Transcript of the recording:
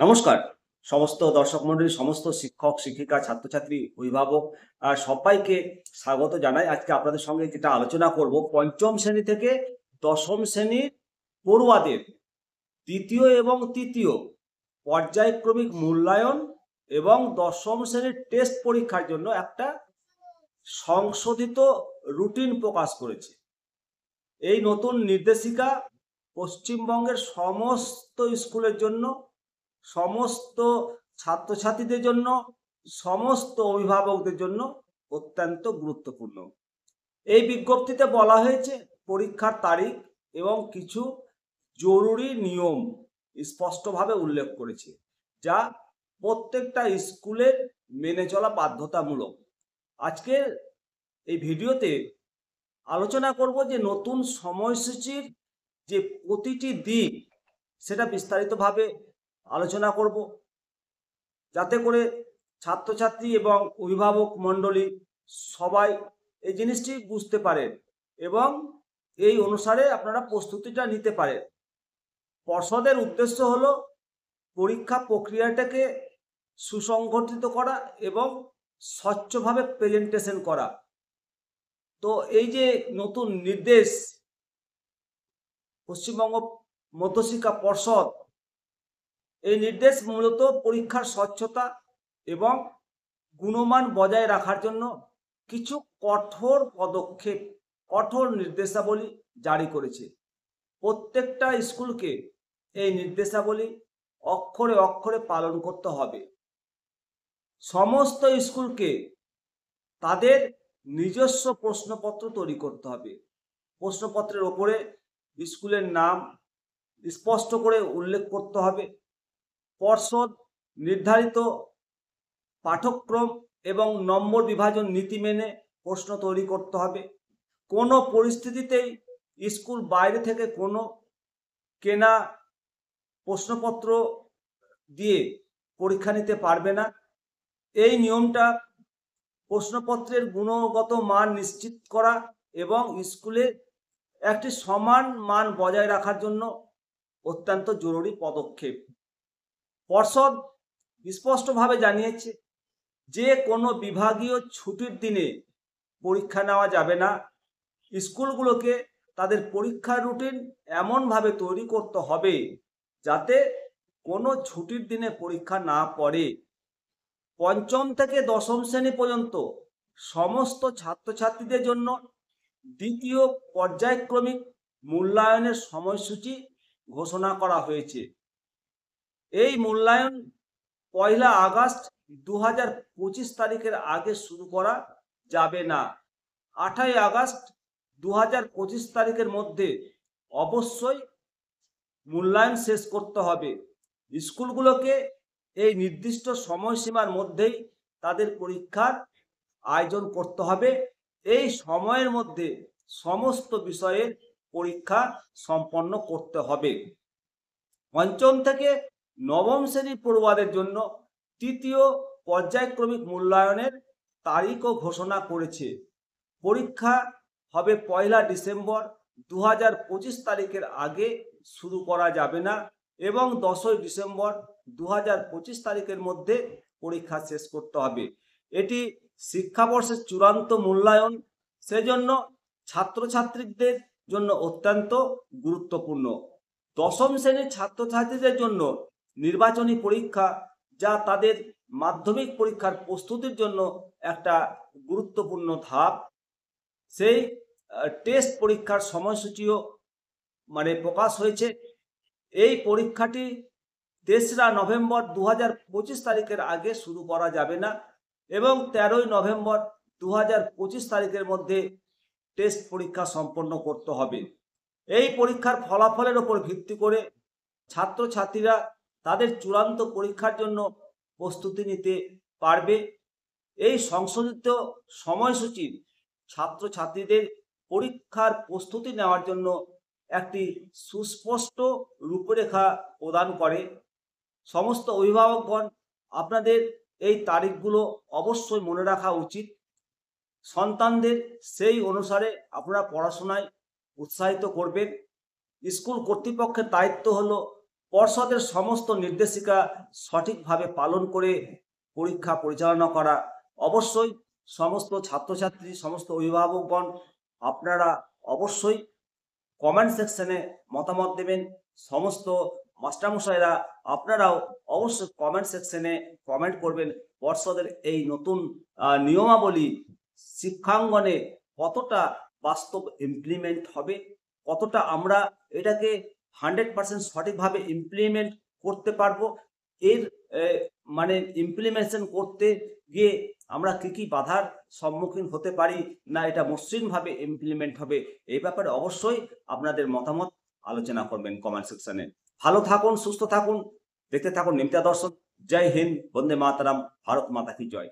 নমস্কার সমস্ত দর্শক মণ্ডলী, সমস্ত শিক্ষক শিক্ষিকা, ছাত্রছাত্রী, অভিভাবক আর সবাইকে স্বাগত জানাই। আজকে আপনাদের সঙ্গে যেটা আলোচনা করব, পঞ্চম শ্রেণী থেকে দশম শ্রেণীর পড়ুয়াদের দ্বিতীয় এবং তৃতীয় পর্যায়ক্রমিক মূল্যায়ন এবং দশম শ্রেণীর টেস্ট পরীক্ষার জন্য একটা সংশোধিত রুটিন প্রকাশ করেছে। এই নতুন নির্দেশিকা পশ্চিমবঙ্গের সমস্ত স্কুলের জন্য, সমস্ত ছাত্রছাত্রীদের জন্য, সমস্ত অভিভাবকদের জন্য অত্যন্ত গুরুত্বপূর্ণ। এই বিজ্ঞপ্তিতে বলা হয়েছে পরীক্ষার তারিখ এবং কিছু জরুরি নিয়ম স্পষ্টভাবে উল্লেখ করেছে, যা প্রত্যেকটা স্কুলের মেনে চলা বাধ্যতামূলক। আজকের এই ভিডিওতে আলোচনা করব যে নতুন সময়সূচির যে প্রতিটি দিক সেটা বিস্তারিতভাবে আলোচনা করব, যাতে করে ছাত্রছাত্রী এবং অভিভাবক মণ্ডলী সবাই এই জিনিসটি বুঝতে পারেন এবং এই অনুসারে আপনারা প্রস্তুতিটা নিতে পারেন। পর্ষদের উদ্দেশ্য হলো পরীক্ষা প্রক্রিয়াটাকে সুসংগঠিত করা এবং স্বচ্ছভাবে প্রেজেন্টেশন করা। তো এই যে নতুন নির্দেশ পশ্চিমবঙ্গ মধ্যশিক্ষা পর্ষদ, এই নির্দেশ মূলত পরীক্ষার স্বচ্ছতা এবং গুণমান বজায় রাখার জন্য কিছু কঠোর পদক্ষেপ, কঠোর নির্দেশাবলী জারি করেছে। প্রত্যেকটা স্কুলকে এই নির্দেশাবলী অক্ষরে অক্ষরে পালন করতে হবে। সমস্ত স্কুলকে তাদের নিজস্ব প্রশ্নপত্র তৈরি করতে হবে। প্রশ্নপত্রের ওপরে স্কুলের নাম স্পষ্ট করে উল্লেখ করতে হবে। পর্ষদ নির্ধারিত পাঠ্যক্রম এবং নম্বর বিভাজন নীতি মেনে প্রশ্ন তৈরি করতে হবে। কোনো পরিস্থিতিতেই স্কুল বাইরে থেকে কোনো কেনা প্রশ্নপত্র দিয়ে পরীক্ষা নিতে পারবে না। এই নিয়মটা প্রশ্নপত্রের গুণগত মান নিশ্চিত করা এবং স্কুলে একটি সমান মান বজায় রাখার জন্য অত্যন্ত জরুরি পদক্ষেপ। পর্ষদ স্পষ্টভাবে জানিয়েছে যে কোনো বিভাগীয় ছুটির দিনে পরীক্ষা নেওয়া যাবে না। স্কুলগুলোকে তাদের পরীক্ষার রুটিন এমনভাবে তৈরি করতে হবে যাতে কোনো ছুটির দিনে পরীক্ষা না পড়ে। পঞ্চম থেকে দশম শ্রেণী পর্যন্ত সমস্ত ছাত্রছাত্রীদের জন্য দ্বিতীয় পর্যায়ক্রমিক মূল্যায়নের সময়সূচি ঘোষণা করা হয়েছে। এই মূল্যায়ন 1 আগস্ট 2025 তারিখের আগে শুরু করা যাবে না। 8 আগস্ট 2025 তারিখের মধ্যে অবশ্যই মূল্যায়ন শেষ করতে হবে। স্কুলগুলোকে এই নির্দিষ্ট সময়সীমার মধ্যেই তাদের পরীক্ষার আয়োজন করতে হবে। এই সময়ের মধ্যে সমস্ত বিষয়ের পরীক্ষা সম্পন্ন করতে হবে। পঞ্চম থেকে নবম শ্রেণীর পড়ুয়াদের জন্য তৃতীয় পর্যায়ক্রমিক মূল্যায়নের তারিখও ঘোষণা করেছে। পরীক্ষা হবে 1 ডিসেম্বর 2025 তারিখের আগে শুরু করা যাবে না এবং 10 ডিসেম্বর 2025 তারিখের মধ্যে পরীক্ষা শেষ করতে হবে। এটি শিক্ষাবর্ষের চূড়ান্ত মূল্যায়ন, সেজন্য ছাত্রছাত্রীদের জন্য অত্যন্ত গুরুত্বপূর্ণ। দশম শ্রেণীর ছাত্রছাত্রীদের জন্য নির্বাচনী পরীক্ষা, যা তাদের মাধ্যমিক পরীক্ষার প্রস্তুতির জন্য একটা গুরুত্বপূর্ণ ধাপ, সেই টেস্ট পরীক্ষার সময়সূচিও প্রকাশ হয়েছে। এই পরীক্ষাটি 3রা নভেম্বর 2025 তারিখের আগে শুরু করা যাবে না এবং 13ই নভেম্বর 2025 তারিখের মধ্যে টেস্ট পরীক্ষা সম্পন্ন করতে হবে। এই পরীক্ষার ফলাফলের ওপর ভিত্তি করে ছাত্রছাত্রীরা তাদের চূড়ান্ত পরীক্ষার জন্য প্রস্তুতি নিতে পারবে। এই সংশোধিত সময়সূচি ছাত্রছাত্রীদের পরীক্ষার প্রস্তুতি নেওয়ার জন্য একটি সুস্পষ্ট রূপরেখা প্রদান করে। সমস্ত অভিভাবকগণ আপনাদের এই তারিখগুলো অবশ্যই মনে রাখা উচিত। সন্তানদের সেই অনুসারে আপনারা পড়াশোনায় উৎসাহিত করবেন। স্কুল কর্তৃপক্ষের দায়িত্ব হলো পর্ষদের সমস্ত নির্দেশিকা সঠিকভাবে পালন করে পরীক্ষা পরিচালনা করা। অবশ্যই সমস্ত ছাত্রছাত্রী, সমস্ত অভিভাবকগণ আপনারা অবশ্যই কমেন্ট সেকশনে মতামত দেবেন। সমস্ত মাস্টারমশাইরা আপনারাও অবশ্যই কমেন্ট সেকশনে কমেন্ট করবেন। পর্ষদের এই নতুন নিয়মাবলী শিক্ষাঙ্গনে কতটা বাস্তব ইমপ্লিমেন্ট হবে, কতটা আমরা এটাকে 100% সঠিকভাবে ইমপ্লিমেন্ট করতে পারবো। এর মানে ইমপ্লিমেন্টেশন করতে গিয়ে আমরা কি বাধার সম্মুখীন হতে পারি, না এটা মসৃণভাবে ইমপ্লিমেন্ট হবে, এই ব্যাপারে অবশ্যই আপনাদের মতামত আলোচনা করবেন কমেন্ট সেকশনে। ভালো থাকুন, সুস্থ থাকুন, দেখতে থাকুন নিমতা দর্শন। জয় হিন্দ, বন্দে মাতরম, ভারত মাতা কি জয়।